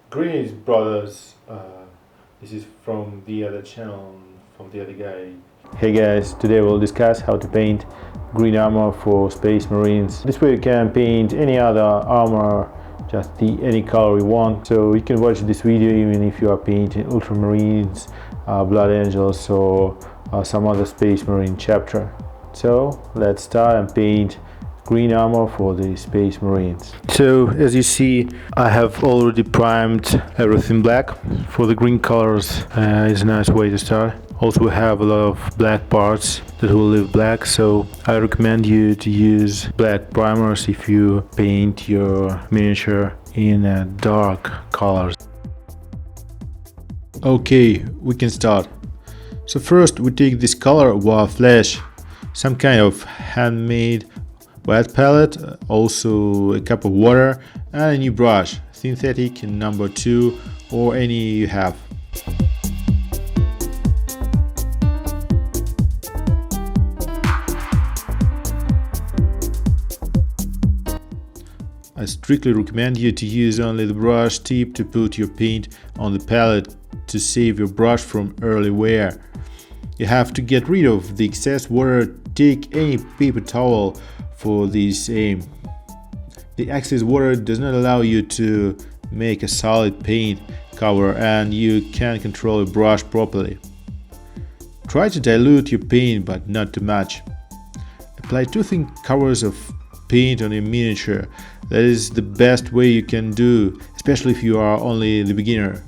Greetings, brothers. This is from the other channel, from the other guy. Hey guys, today we'll discuss how to paint green armor for Space Marines. This way you can paint any other armor, just any color you want. So you can watch this video even if you are painting Ultramarines, Blood Angels, or some other Space Marine chapter. So let's start and paint green armor for the Space Marines. So as you see, I have already primed everything black. For the green colors, it's a nice way to start. Also we have a lot of black parts that will leave black, so I recommend you to use black primers if you paint your miniature in dark colors. Okay, we can start. So first we take this color War Flash, some kind of handmade wet palette, also a cup of water and a new brush, synthetic number 2 or any you have. I strictly recommend you to use only the brush tip to put your paint on the palette to save your brush from early wear. You have to get rid of the excess water. Take any paper towel for this aim. The excess water does not allow you to make a solid paint cover and you can't control your brush properly. Try to dilute your paint, but not too much. Apply 2 thin covers of paint on your miniature. That is the best way you can do, especially if you are only the beginner.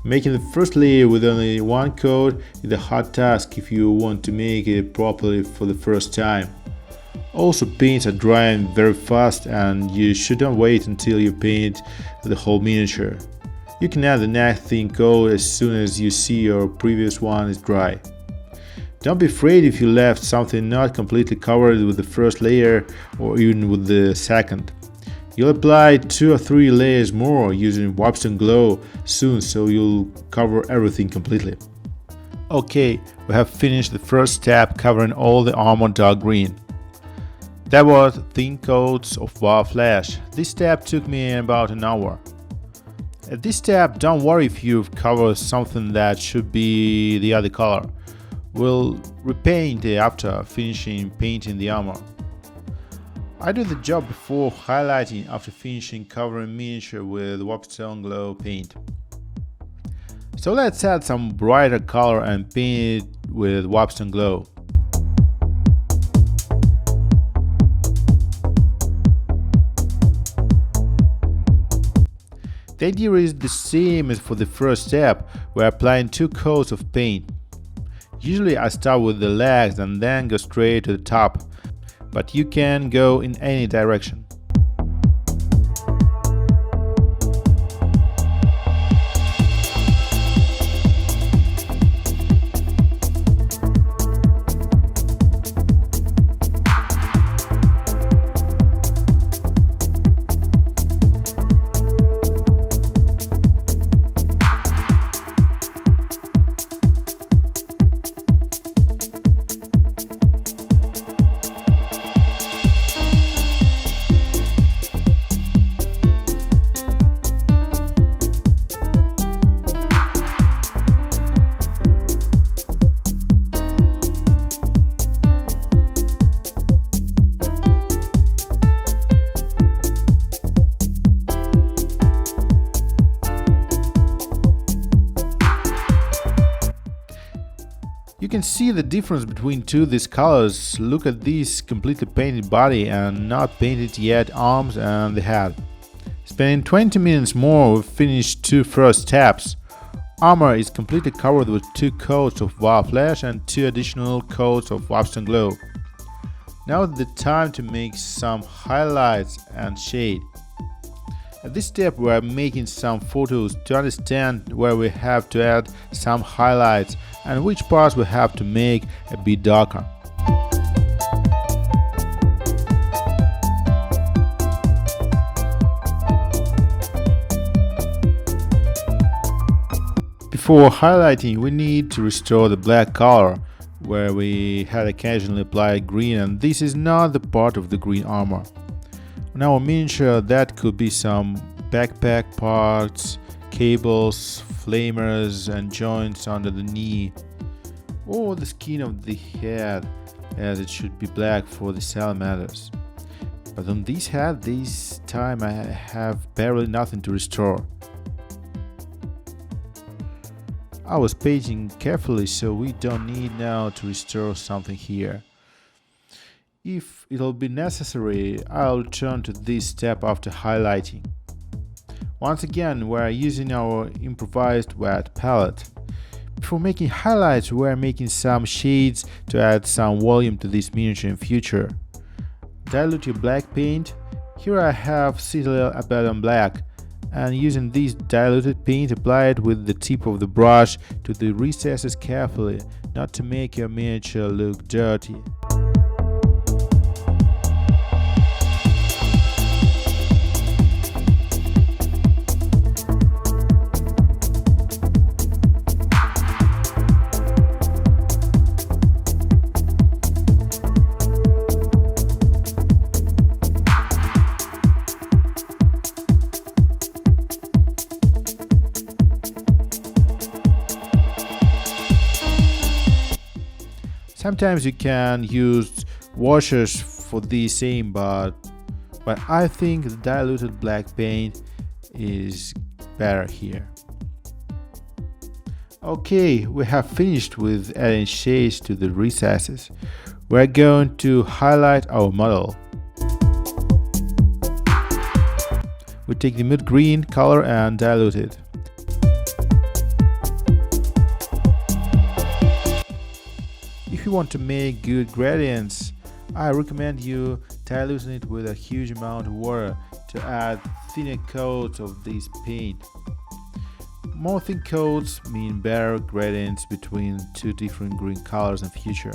Making the first layer with only 1 coat is a hard task if you want to make it properly for the first time. Also, paints are drying very fast and you shouldn't wait until you paint the whole miniature. You can add the next thin coat as soon as you see your previous one is dry. Don't be afraid if you left something not completely covered with the first layer or even with the second. You'll apply 2 or 3 layers more using Wapstone Glow soon, so you'll cover everything completely. Okay, we have finished the first step covering all the armor dark green. That was thin coats of War Flash. This step took me about an hour. At this step, don't worry if you've covered something that should be the other color. We'll repaint it after finishing painting the armor. I do the job before highlighting after finishing covering miniature with Wapstone Glow paint. So let's add some brighter color and paint it with Wapstone Glow. The idea is the same as for the first step. We're applying 2 coats of paint. Usually I start with the legs and then go straight to the top, but you can go in any direction. You can see the difference between these colors. Look at this completely painted body and not painted yet arms and the head. Spending 20 minutes more, we've finished 2 first steps. Armor is completely covered with 2 coats of War Flash and 2 additional coats of Wapstone Glow. Now is the time to make some highlights and shade. At this step we are making some photos to understand where we have to add some highlights and which parts we have to make a bit darker. Before highlighting, we need to restore the black color, where we had occasionally applied green, and this is not the part of the green armor. On our miniature, that could be some backpack parts, cables, flamers and joints under the knee, or the skin of the head, as it should be black for the salamanders. But on this head, this time I have barely nothing to restore. I was painting carefully, so we don't need now to restore something here. If it'll be necessary, I'll return to this step after highlighting. Once again, we're using our improvised wet palette. Before making highlights, we're making some shades to add some volume to this miniature in future. Dilute your black paint. Here I have Citadel Abaddon Black, and using this diluted paint, apply it with the tip of the brush to the recesses carefully, not to make your miniature look dirty. Sometimes you can use washers for the same, but I think the diluted black paint is better here. Okay, we have finished with adding shades to the recesses. We're going to highlight our model. We take the mid green color and dilute it. If you want to make good gradients, I recommend you diluting it with a huge amount of water to add thinner coats of this paint. More thin coats mean better gradients between two different green colors in future.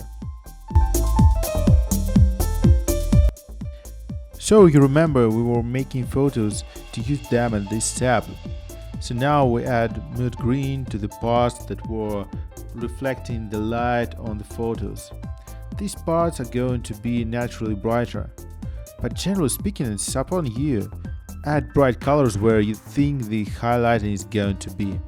So you remember we were making photos to use them at this step. So now we add mid green to the parts that were reflecting the light on the photos. These parts are going to be naturally brighter, but generally speaking, it's up on you. Add bright colors where you think the highlighting is going to be.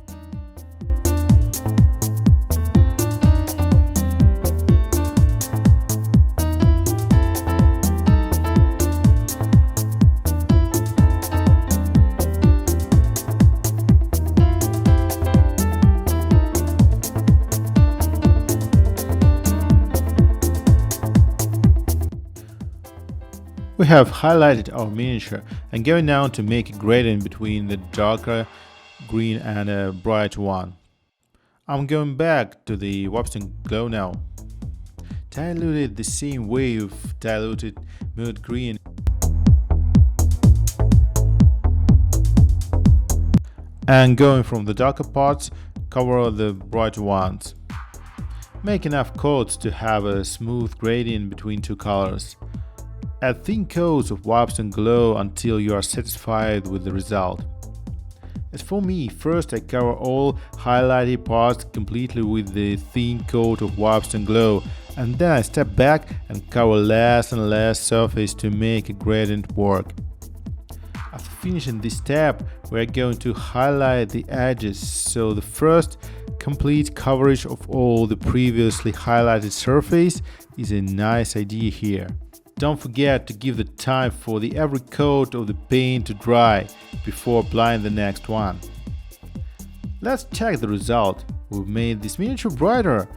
We have highlighted our miniature and going now to make a gradient between the darker green and a bright one. I'm going back to the Wapstone glow now. Dilute it the same way you've diluted mid green. And going from the darker parts, cover the bright ones. Make enough coats to have a smooth gradient between two colors. Add thin coats of Wapstone glow until you are satisfied with the result. As for me, first I cover all highlighted parts completely with the thin coat of Wapstone glow, and then I step back and cover less and less surface to make a gradient work. After finishing this step, we are going to highlight the edges, so the first complete coverage of all the previously highlighted surface is a nice idea here. Don't forget to give the time for every coat of the paint to dry before applying the next one. Let's check the result. We've made this miniature brighter.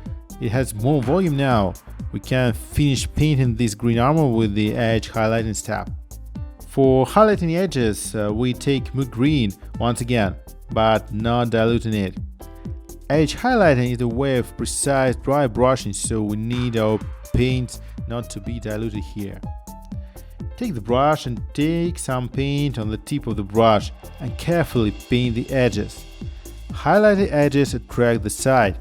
It has more volume now. We can finish painting this green armor with the edge highlighting step. For highlighting edges, we take mid green once again, but not diluting it. Edge highlighting is a way of precise dry brushing, so we need our paints not to be diluted here. Take the brush and take some paint on the tip of the brush and carefully paint the edges. Highlighted edges attract the sight.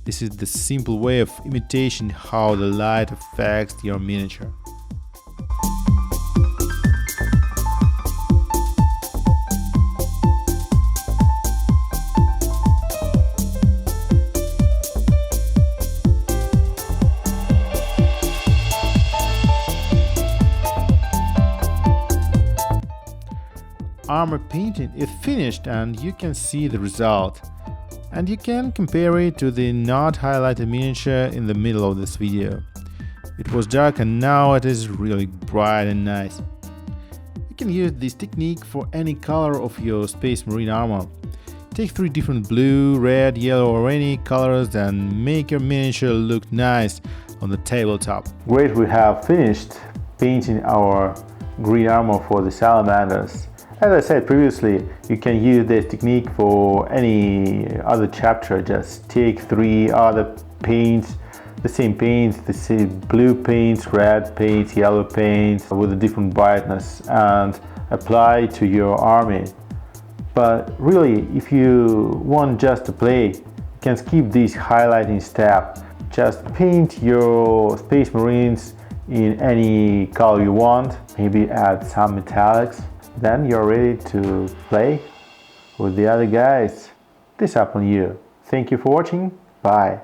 This is the simple way of imitating how the light affects your miniature. armor painting is finished and you can see the result. And you can compare it to the not highlighted miniature in the middle of this video. It was dark and now it is really bright and nice. You can use this technique for any color of your Space Marine armor. Take 3 different blue, red, yellow or any colors and make your miniature look nice on the tabletop. Great, we have finished painting our green armor for the Salamanders. As I said previously, you can use this technique for any other chapter. Just take 3 other paints, the same blue paints, red paints, yellow paints with a different brightness and apply to your army. But really, if you want just to play, you can skip this highlighting step. Just paint your Space Marines in any color you want, maybe add some metallics. Then you're ready to play with the other guys. This up on you. Thank you for watching. Bye.